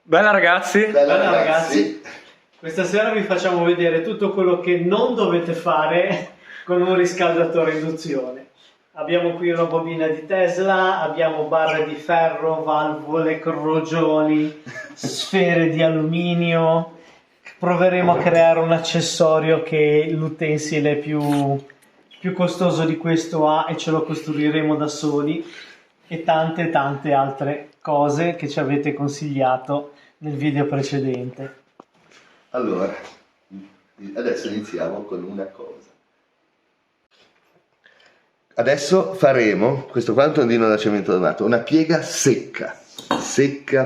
Bella ragazzi! Bella ragazzi! Questa sera vi facciamo vedere tutto quello che non dovete fare con un riscaldatore a induzione. Abbiamo qui una bobina di Tesla, abbiamo barre di ferro, valvole, crogioli, sfere di alluminio. Proveremo a creare un accessorio che l'utensile più costoso di questo ha e ce lo costruiremo da soli, e tante altre cose che ci avete consigliato nel video precedente. Allora, adesso iniziamo con una cosa. Adesso faremo, questo qua è un tondino da cemento domato, una piega secca,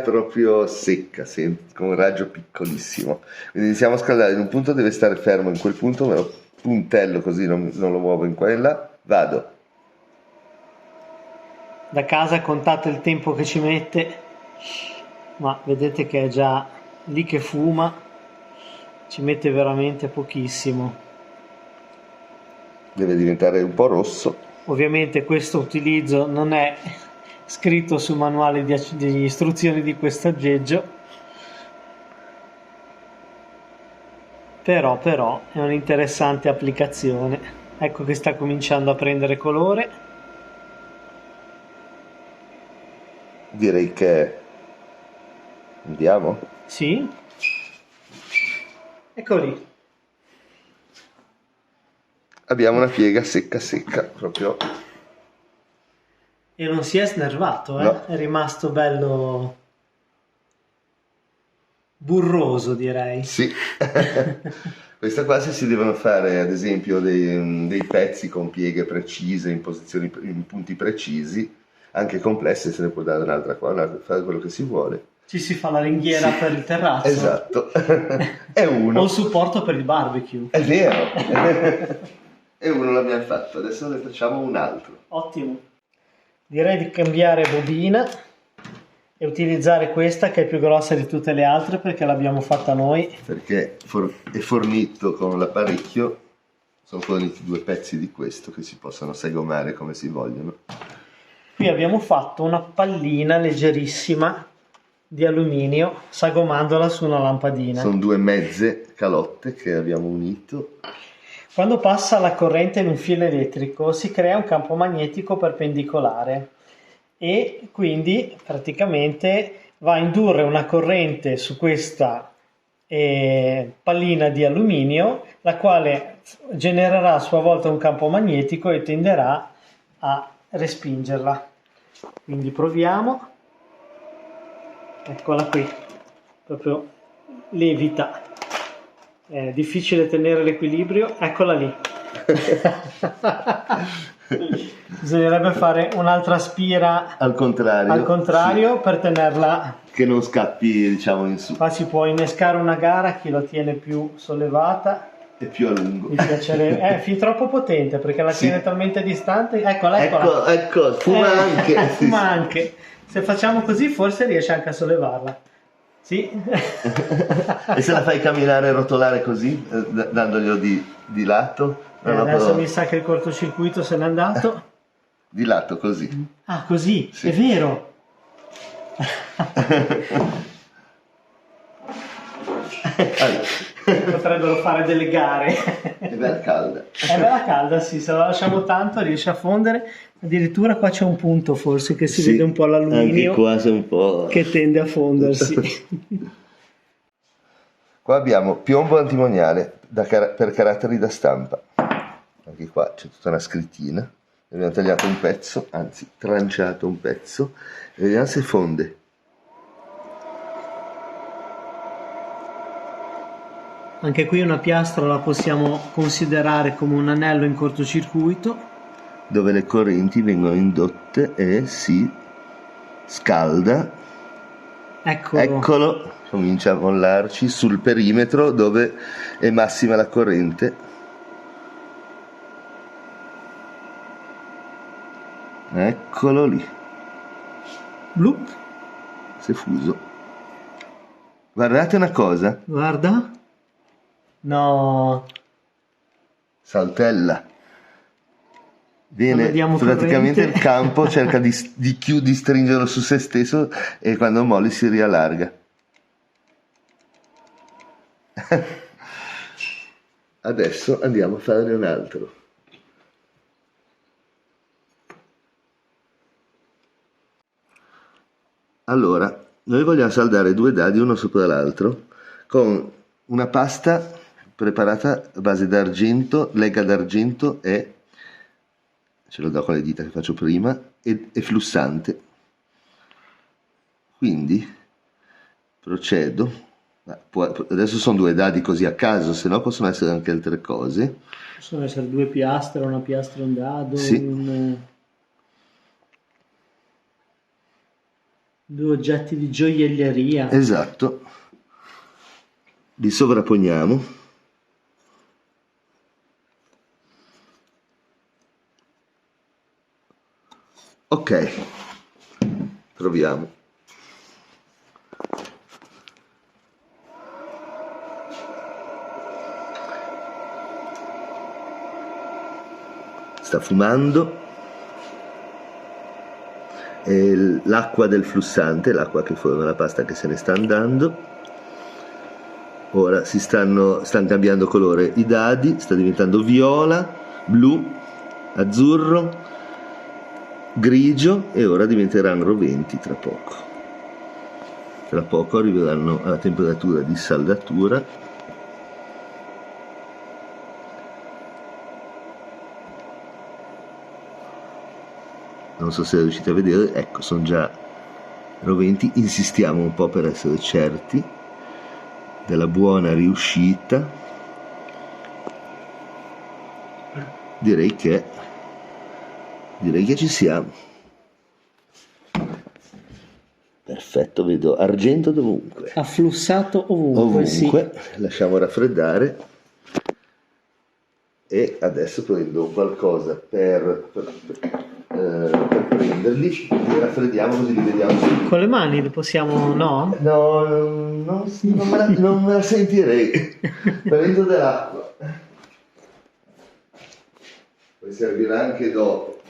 proprio secca, con un raggio piccolissimo. Quindi iniziamo a scaldare in un punto, deve stare fermo in quel punto, me lo puntello così non lo muovo in qua e in là, vado. Da casa contate il tempo che ci mette, ma vedete che è già lì che fuma, ci mette veramente pochissimo. Deve diventare un po' rosso. Ovviamente questo utilizzo non è scritto sul manuale di istruzioni di questo aggeggio, però è un'interessante applicazione. Ecco che sta cominciando a prendere colore. Direi che andiamo. Sì, ecco lì. Abbiamo una piega secca, proprio. E non si è snervato, No. È rimasto bello burroso, direi. Sì. Questa qua, se si devono fare ad esempio dei pezzi con pieghe precise, in punti precisi, anche complesse, se ne può dare un'altra qua, fare quello che si vuole. Ci si fa la ringhiera per il terrazzo. Esatto. È uno. O il supporto per il barbecue. È vero. E uno l'abbiamo fatto, adesso ne facciamo un altro. Ottimo. Direi di cambiare bobina e utilizzare questa, che è più grossa di tutte le altre perché l'abbiamo fatta noi. Perché è fornito con l'apparecchio, sono forniti due pezzi di questo che si possono sagomare come si vogliono. Qui abbiamo fatto una pallina leggerissima di alluminio sagomandola su una lampadina. Sono due mezze calotte che abbiamo unito. Quando passa la corrente in un filo elettrico si crea un campo magnetico perpendicolare e quindi praticamente va a indurre una corrente su questa pallina di alluminio, la quale genererà a sua volta un campo magnetico e tenderà a respingerla. Quindi proviamo. Eccola qui, proprio levita. È difficile tenere l'equilibrio, eccola lì. Bisognerebbe fare un'altra spira al contrario, sì, per tenerla, che non scappi, diciamo, in su. Qua si può innescare una gara, chi la tiene più sollevata e più a lungo. mi piacerebbe. È fin troppo potente perché la tiene talmente distante. Eccola. Ecco, fuma anche. Fuma anche. Se facciamo così forse riesce anche a sollevarla. Sì. E se la fai camminare e rotolare così, dandoglielo di lato? Adesso mi sa che il cortocircuito se n'è andato. Di lato, così. Ah, così, sì. È vero. Potrebbero fare delle gare. È bella calda. È bella calda, sì, se la lasciamo tanto riesce a fondere. Addirittura qua c'è un punto forse che si vede un po' l'alluminio, anche qua c'è un po' che tende a fondersi. Qua abbiamo piombo antimoniale per caratteri da stampa. Anche qua c'è tutta una scrittina. Abbiamo tagliato un pezzo, anzi tranciato un pezzo, e vediamo se fonde. Anche qui una piastra la possiamo considerare come un anello in cortocircuito, dove le correnti vengono indotte e si scalda. Eccolo, comincia a mollarci sul perimetro dove è massima la corrente. Eccolo lì. Blup. Si è fuso. Guardate una cosa. Guarda. No. Saltella. Viene praticamente il campo, cerca di stringerlo su se stesso e quando molli si riallarga. Adesso andiamo a farne un altro. Allora, noi vogliamo saldare 2 dadi uno sopra l'altro con una pasta preparata a base d'argento, lega d'argento e, ce lo do con le dita che faccio prima, e flussante. Quindi procedo. Adesso sono 2 dadi così a caso, se no possono essere anche altre cose. Possono essere 2 piastre, una piastra e un dado, sì. 2 oggetti di gioielleria. Esatto. Li sovrapponiamo. Ok, proviamo. Sta fumando. L'acqua del flussante, l'acqua che forma la pasta che se ne sta andando. Ora stanno cambiando colore i dadi, sta diventando viola, blu, azzurro, grigio e ora diventeranno roventi tra poco. Tra poco arriveranno alla temperatura di saldatura. Non so se riuscite a vedere, ecco, sono già roventi. Insistiamo un po' per essere certi della buona riuscita. Direi che ci siamo. Perfetto, vedo argento dovunque. Ha flussato ovunque. Sì. Lasciamo raffreddare. E adesso prendo qualcosa per prenderli, li raffreddiamo così li vediamo. Con le mani li possiamo, no? No, non me la sentirei. Prendo dell'acqua. Poi servirà anche dopo.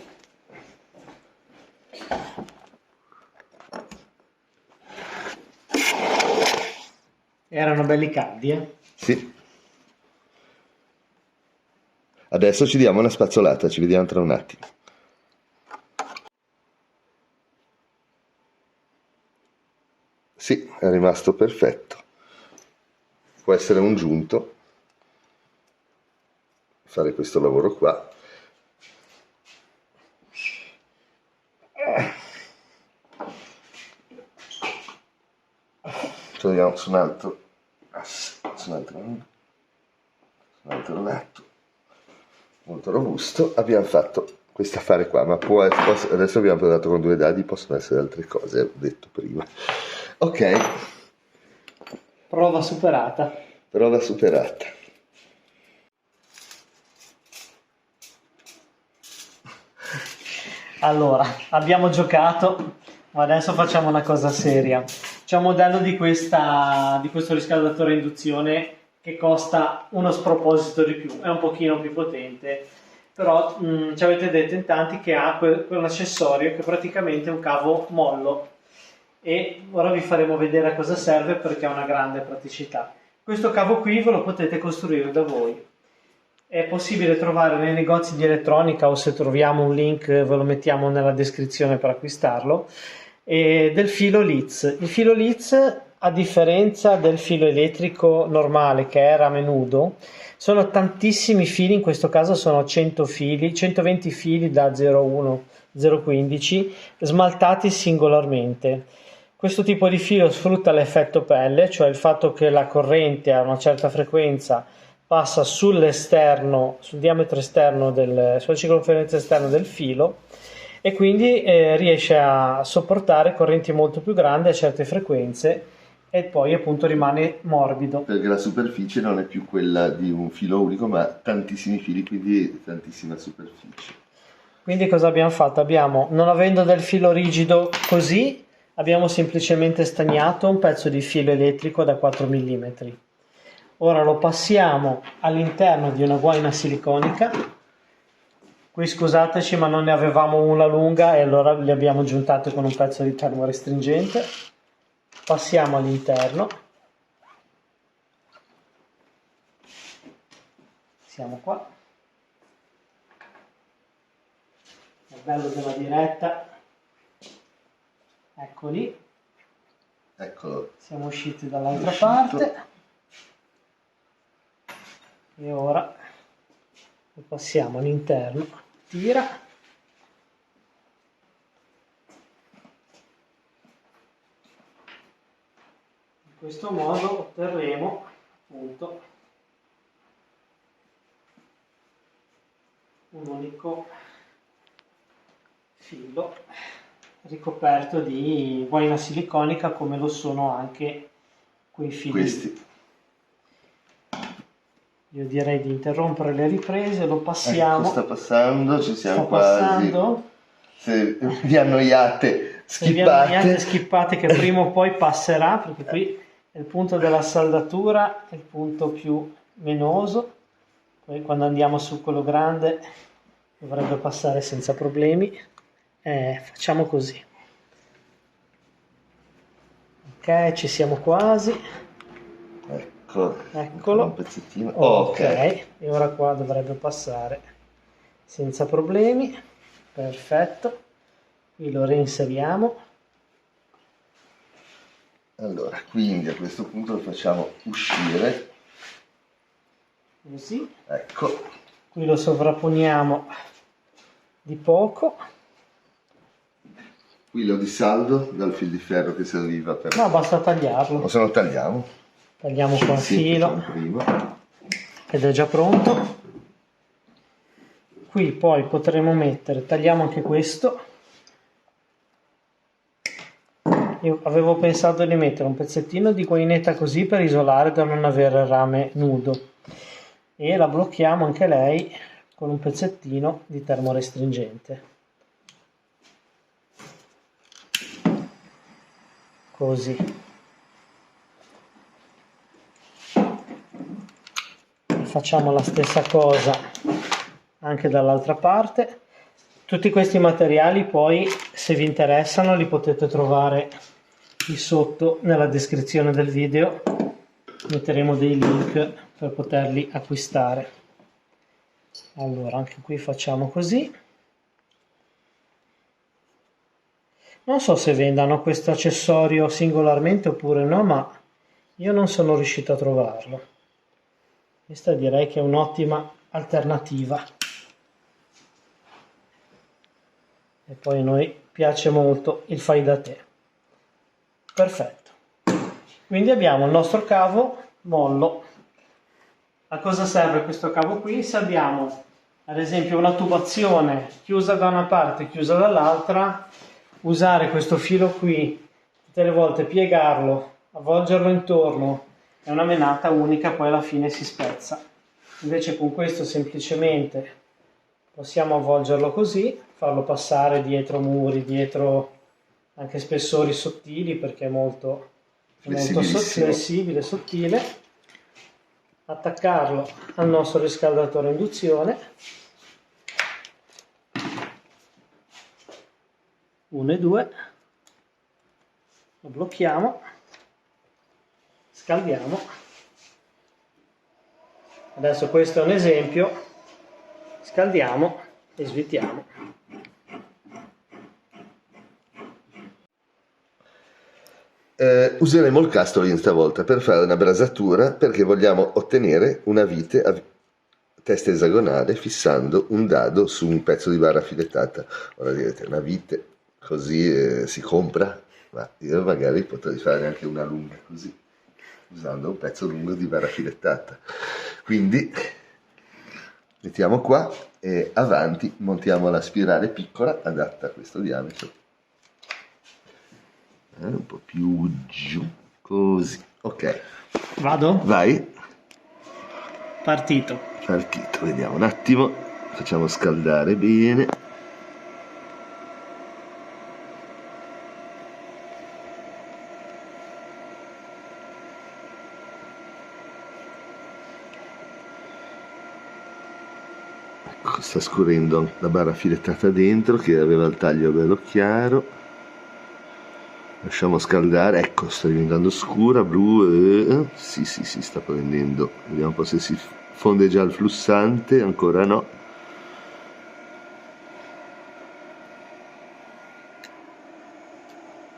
Erano belli caldi, eh? Sì. Adesso ci diamo una spazzolata, ci vediamo tra un attimo. Sì, è rimasto perfetto. Può essere un giunto fare questo lavoro qua. Togliamo su un altro lato molto robusto. Abbiamo fatto questo affare qua, ma adesso abbiamo provato con 2 dadi, possono essere altre cose, ho detto prima. Ok, prova superata. Allora, abbiamo giocato, ma adesso facciamo una cosa seria. C'è un modello di questo riscaldatore a induzione che costa uno sproposito di più, è un pochino più potente, però ci avete detto in tanti che ha quell'accessorio che praticamente è un cavo mollo, e ora vi faremo vedere a cosa serve perché ha una grande praticità. Questo cavo qui ve lo potete costruire da voi. È possibile trovare nei negozi di elettronica, o se troviamo un link ve lo mettiamo nella descrizione per acquistarlo, del filo Litz. Il filo Litz, a differenza del filo elettrico normale che è rame nudo, sono tantissimi fili, in questo caso sono 120 fili da 0,1 0,15 smaltati singolarmente. Questo tipo di filo sfrutta l'effetto pelle, cioè il fatto che la corrente a una certa frequenza passa sull'esterno, sul diametro esterno, sulla circonferenza esterna del filo, e quindi riesce a sopportare correnti molto più grandi a certe frequenze, e poi appunto rimane morbido. Perché la superficie non è più quella di un filo unico, ma tantissimi fili, quindi tantissima superficie. Quindi cosa abbiamo fatto? Non avendo del filo rigido così, abbiamo semplicemente stagnato un pezzo di filo elettrico da 4 mm. Ora lo passiamo all'interno di una guaina siliconica. Qui scusateci, ma non ne avevamo una lunga e allora le abbiamo giuntate con un pezzo di termorestringente. Passiamo all'interno. Siamo qua. È bello della diretta. Eccoli. Eccolo. Siamo usciti dall'altra parte. E ora lo passiamo all'interno. Tira. In questo modo otterremo appunto un unico filo ricoperto di guaina siliconica, come lo sono anche quei fili. Questi. Io direi di interrompere le riprese, lo passiamo. Ecco, sta passando, ci siamo Sta quasi. passando. Se vi annoiate, Se vi annoiate, skippate. skippate, che prima o poi passerà, perché qui è il punto della saldatura, è il punto più menoso. Poi quando andiamo su quello grande dovrebbe passare senza problemi. Facciamo così. Ok, ci siamo quasi. Eccolo. Un pezzettino. Ok, e ora qua dovrebbe passare senza problemi. Perfetto. Qui lo reinseriamo. Allora, quindi a questo punto lo facciamo uscire. Così. Ecco. Qui lo sovrapponiamo di poco. Qui lo disaldo dal fil di ferro che serviva per... No, basta tagliarlo. O se no tagliamo. Tagliamo qua il Sì, filo facciamo prima. ed è già pronto. Qui poi potremo mettere, tagliamo anche questo. Io avevo pensato di mettere un pezzettino di guainetta così per isolare, da non avere il rame nudo, e la blocchiamo anche lei con un pezzettino di termorestringente. Così. Facciamo la stessa cosa anche dall'altra parte. Tutti questi materiali poi, se vi interessano, li potete trovare qui sotto nella descrizione del video. Metteremo dei link per poterli acquistare. Allora, anche qui facciamo così. Non so se vendano questo accessorio singolarmente oppure no, ma io non sono riuscito a trovarlo. Questa direi che è un'ottima alternativa. E poi a noi piace molto il fai da te. Perfetto. Quindi abbiamo il nostro cavo mollo. A cosa serve questo cavo qui? Se abbiamo ad esempio una tubazione chiusa da una parte e chiusa dall'altra, usare questo filo qui, tutte le volte piegarlo, avvolgerlo intorno, è una menata unica, poi alla fine si spezza. Invece con questo semplicemente possiamo avvolgerlo così, farlo passare dietro muri, dietro anche spessori sottili, perché è molto flessibile, sottile. Attaccarlo al nostro riscaldatore a induzione, 1 e 2, lo blocchiamo, scaldiamo. Adesso questo è un esempio, scaldiamo e svitiamo. Useremo il Castorin stavolta per fare una brasatura, perché vogliamo ottenere una vite a testa esagonale fissando un dado su un pezzo di barra filettata. Ora direte, una vite così si compra, ma io magari potrei fare anche una lunga così, usando un pezzo lungo di barra filettata. Quindi mettiamo qua e avanti montiamo la spirale piccola adatta a questo diametro. Un po' più giù, così. Ok. Vado? Vai. Partito. Vediamo un attimo. Facciamo scaldare bene. Ecco, sta scurendo la barra filettata dentro, che aveva il taglio bello chiaro. Lasciamo scaldare, ecco, sta diventando scura, blu, sì, sta prendendo, vediamo un po' se si fonde già il flussante, ancora no.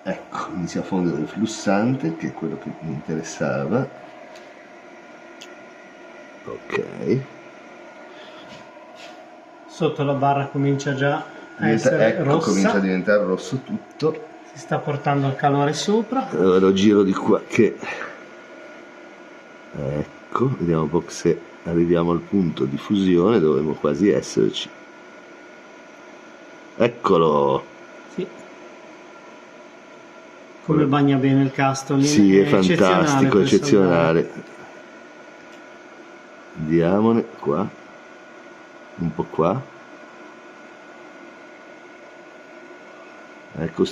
Ecco, inizia a fondere il flussante, che è quello che mi interessava. Ok. Sotto la barra comincia già a essere Ecco, rossa. comincia a diventare rosso tutto. Si sta portando il calore sopra. Allora lo giro di qua che... Ecco, vediamo un po' se arriviamo al punto di fusione, dovremmo quasi esserci. Eccolo! Sì. Come bagna bene il Castoling. Sì, è fantastico, per eccezionale. Andiamone qua, un po' qua. Ecco,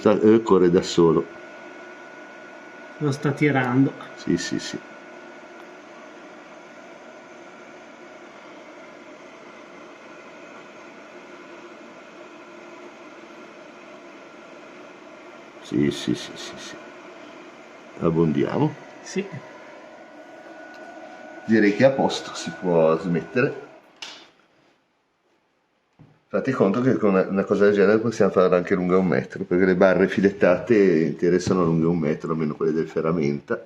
corre da solo. Lo sta tirando. Sì, sì, sì. Sì, sì, sì, sì, sì. Abbondiamo. Sì. Direi che è a posto, si può smettere. Fate conto che con una cosa del genere possiamo farla anche lunga 1 metro, perché le barre filettate intere sono lunghe 1 metro, almeno quelle del ferramenta.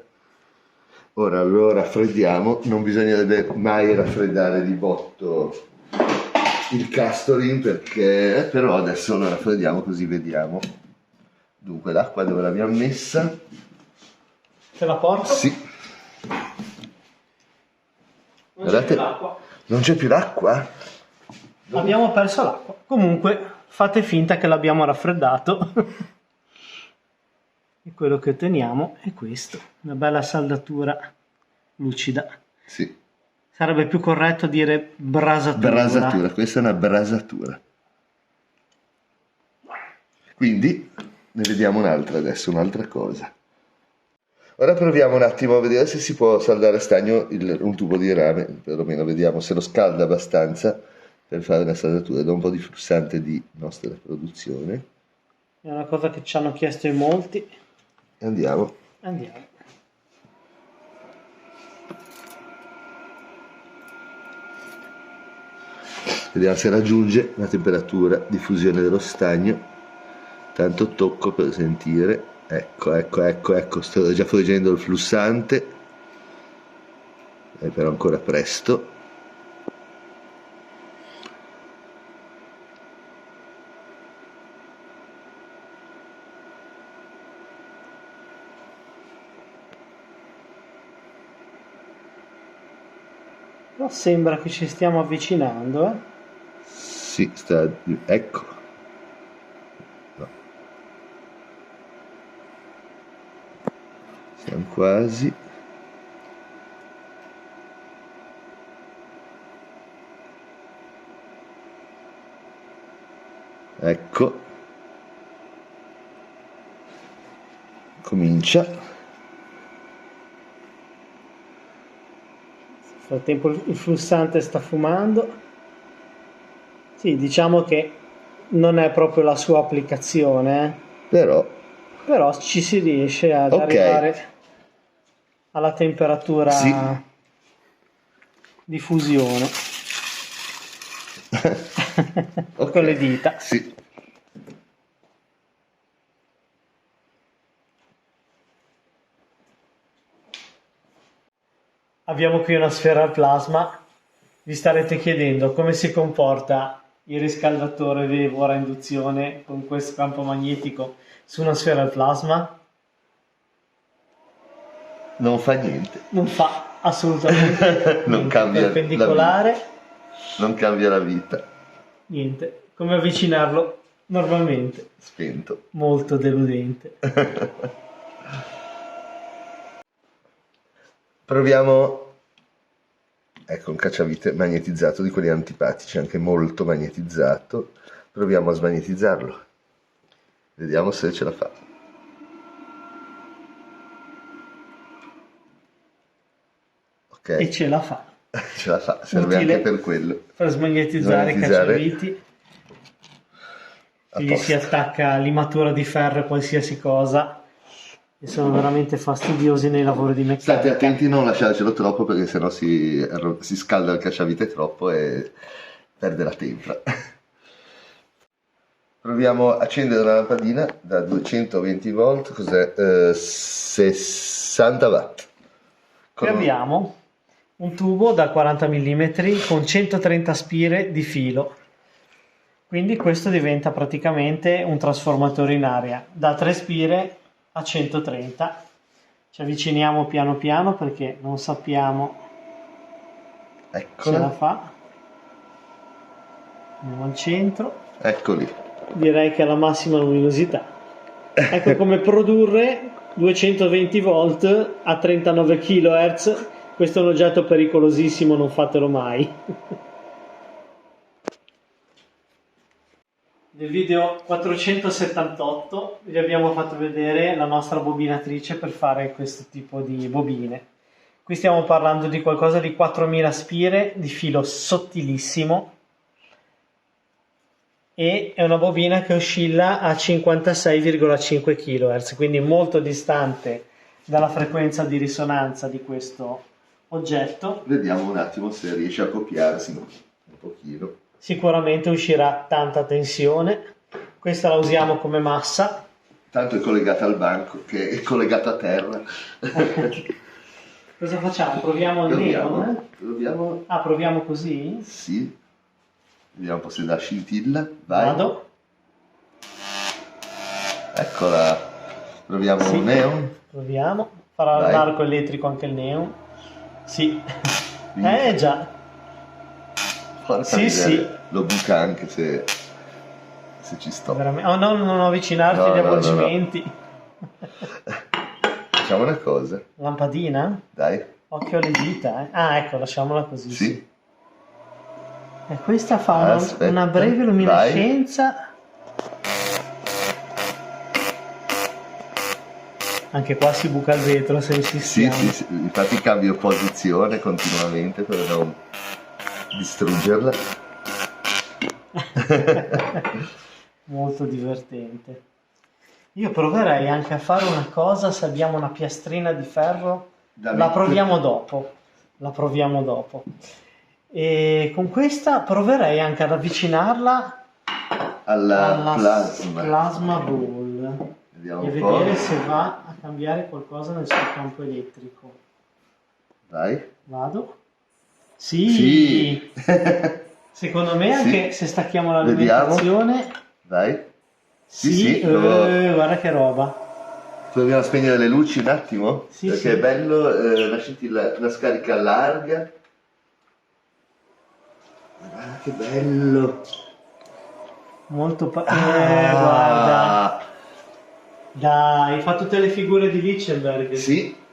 Ora lo raffreddiamo, non bisognerebbe mai raffreddare di botto il Castoling, perché però adesso lo raffreddiamo così vediamo. Dunque l'acqua dove l'abbiamo messa? Te la porto? Sì. Non c'è più l'acqua. Non c'è più l'acqua? Abbiamo perso l'acqua. Comunque fate finta che l'abbiamo raffreddato. E quello che otteniamo è questo. Una bella saldatura lucida. Sì. Sarebbe più corretto dire brasatura. Brasatura, questa è una brasatura. Quindi ne vediamo un'altra adesso, un'altra cosa. Ora proviamo un attimo a vedere se si può saldare a stagno un tubo di rame, perlomeno vediamo se lo scalda abbastanza per fare una saldatura. Do un po' di flussante di nostra produzione. È una cosa che ci hanno chiesto in molti. Andiamo. Andiamo. Vediamo se raggiunge la temperatura di fusione dello stagno. Tanto tocco per sentire. Ecco, sto già fuggendo il flussante, è però ancora presto. Però sembra che ci stiamo avvicinando, eh? Sì, ecco. No. Siamo quasi. Ecco. Comincia. Nel frattempo il flussante sta fumando. Sì, diciamo che non è proprio la sua applicazione, però ci si riesce ad arrivare alla temperatura di fusione con le dita. Sì. Abbiamo qui una sfera al plasma. Vi starete chiedendo come si comporta il riscaldatore Vevor a induzione con questo campo magnetico su una sfera al plasma? Non fa niente. Non fa assolutamente Non cambia perpendicolare. Non cambia la vita. Niente. Come avvicinarlo normalmente? Spento. Molto deludente. Proviamo, ecco, un cacciavite magnetizzato, di quelli antipatici, anche molto magnetizzato. Proviamo a smagnetizzarlo. Vediamo se ce la fa. Ok. E ce la fa. Ce la fa, serve Utile anche per quello. per smagnetizzare i cacciaviti. Gli si attacca limatura di ferro e qualsiasi cosa e sono veramente fastidiosi nei lavori di meccanica. State attenti a non lasciarcelo troppo perché sennò si scalda il cacciavite troppo e perde la tempra. Proviamo a accendere una lampadina da 220 volt, cos'è? 60 watt. Qui abbiamo un tubo da 40 mm con 130 spire di filo, quindi questo diventa praticamente un trasformatore in aria, da 3 spire a 130. Ci avviciniamo piano piano perché non sappiamo se la fa. Andiamo al centro. Eccoli. Direi che ha la massima luminosità. Ecco come produrre 220 volt a 39 kHz. Questo è un oggetto pericolosissimo, non fatelo mai. Nel video 478 vi abbiamo fatto vedere la nostra bobinatrice per fare questo tipo di bobine. Qui stiamo parlando di qualcosa di 4000 spire di filo sottilissimo e è una bobina che oscilla a 56,5 kHz, quindi molto distante dalla frequenza di risonanza di questo oggetto. Vediamo un attimo se riesce a copiarsi un pochino. Sicuramente uscirà tanta tensione. Questa la usiamo come massa. Tanto è collegata al banco, che è collegata a terra. Cosa facciamo? Proviamo il neon? Proviamo così? Sì. Vediamo un po' se dà scintilla. Vai. Vado. Eccola. Proviamo un neon. Proviamo. Farà l'arco elettrico anche il neon. Sì. Già. Sì. Lo buca anche se ci sto. Oh, no, non avvicinarti agli avvolgimenti. No. Facciamo una cosa. Lampadina? Dai. Occhio alle dita, Ah, ecco, lasciamola così. Sì. E questa fa una breve luminescenza. Anche qua si buca il vetro se insistiamo. Sì, infatti cambio posizione continuamente per non distruggerla. Molto divertente. Io proverei anche a fare una cosa, se abbiamo una piastrina di ferro, la proviamo dopo. E con questa proverei anche ad avvicinarla alla plasma ball e vedere se va a cambiare qualcosa nel suo campo elettrico. Vai. Vado. Sì. Secondo me anche se stacchiamo l'alimentazione. Vai. Sì. Guarda che roba. Proviamo a spegnere le luci un attimo? Sì, perché è bello la scintilla, una scarica larga. Guarda che bello. Molto guarda. Dai, fa tutte le figure di Lichtenberg. Sì.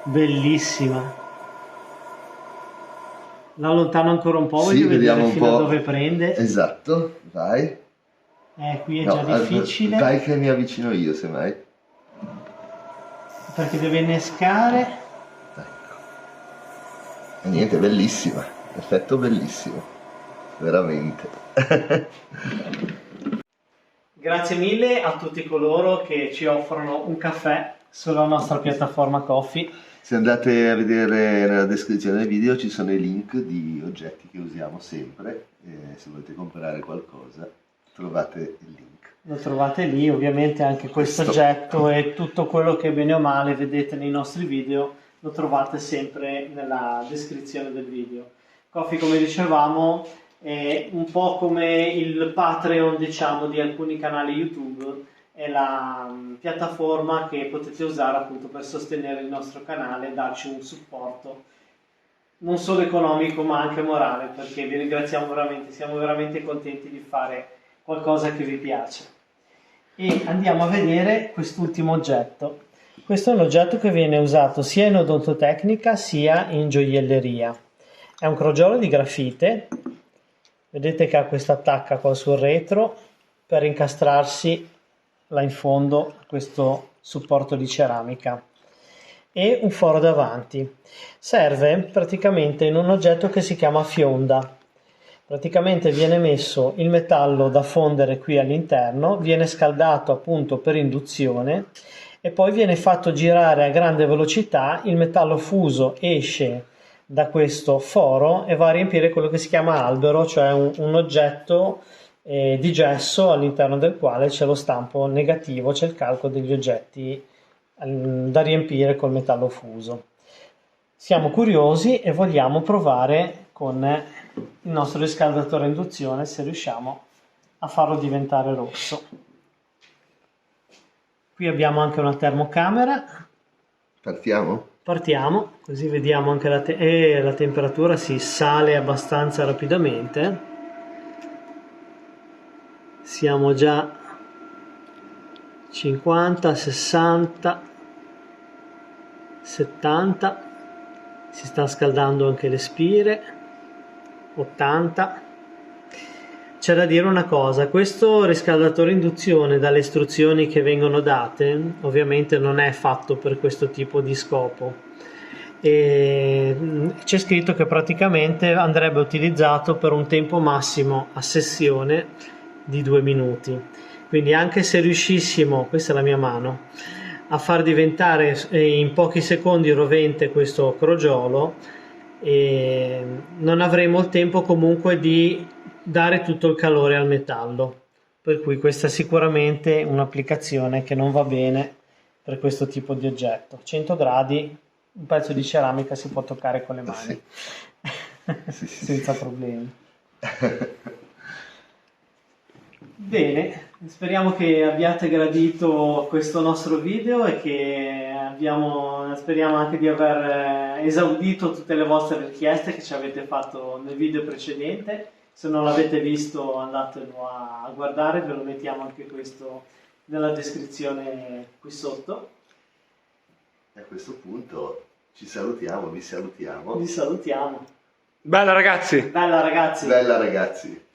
Bellissima. La allontano ancora un po', voglio vedere fino a dove prende. Esatto, vai. Qui è già difficile. Dai che mi avvicino io, semmai. Perché deve innescare. Ecco. E niente, bellissima. Effetto bellissimo. Veramente. Grazie mille a tutti coloro che ci offrono un caffè sulla nostra piattaforma Ko-fi. Se andate a vedere nella descrizione del video ci sono i link di oggetti che usiamo sempre e se volete comprare qualcosa trovate il link. Lo trovate lì, ovviamente anche questo oggetto e tutto quello che bene o male vedete nei nostri video lo trovate sempre nella descrizione del video. Ko-fi, come dicevamo, è un po' come il Patreon, diciamo, di alcuni canali YouTube. È la piattaforma che potete usare appunto per sostenere il nostro canale e darci un supporto non solo economico ma anche morale, perché vi ringraziamo veramente, siamo veramente contenti di fare qualcosa che vi piace. E andiamo a vedere quest'ultimo oggetto. Questo è un oggetto che viene usato sia in odontotecnica sia in gioielleria. È un crogiolo di grafite, vedete che ha questa attacca qua sul retro per incastrarsi là in fondo a questo supporto di ceramica e un foro davanti. Serve praticamente in un oggetto che si chiama fionda. Praticamente viene messo il metallo da fondere qui all'interno, viene scaldato appunto per induzione e poi viene fatto girare a grande velocità, il metallo fuso esce da questo foro e va a riempire quello che si chiama albero, cioè un oggetto di gesso all'interno del quale c'è lo stampo negativo, c'è il calco degli oggetti da riempire col metallo fuso. Siamo curiosi e vogliamo provare con il nostro riscaldatore a induzione se riusciamo a farlo diventare rosso. Qui abbiamo anche una termocamera. Partiamo? Partiamo, così vediamo anche la temperatura si sale abbastanza rapidamente. Siamo già 50, 60, 70, si sta scaldando anche le spire, 80. C'è da dire una cosa, questo riscaldatore induzione dalle istruzioni che vengono date ovviamente non è fatto per questo tipo di scopo e c'è scritto che praticamente andrebbe utilizzato per un tempo massimo a sessione di 2 minuti, quindi anche se riuscissimo, questa è la mia mano, a far diventare in pochi secondi rovente questo crogiolo, non avremo il tempo comunque di dare tutto il calore al metallo, per cui questa è sicuramente un'applicazione che non va bene per questo tipo di oggetto. 100 gradi, un pezzo di ceramica si può toccare con le mani, sì. senza problemi. Bene, speriamo che abbiate gradito questo nostro video e che speriamo anche di aver esaudito tutte le vostre richieste che ci avete fatto nel video precedente. Se non l'avete visto andatelo a guardare, ve lo mettiamo anche questo nella descrizione qui sotto. E a questo punto ci salutiamo, vi salutiamo. Vi salutiamo. Bella ragazzi! Bella ragazzi! Bella ragazzi!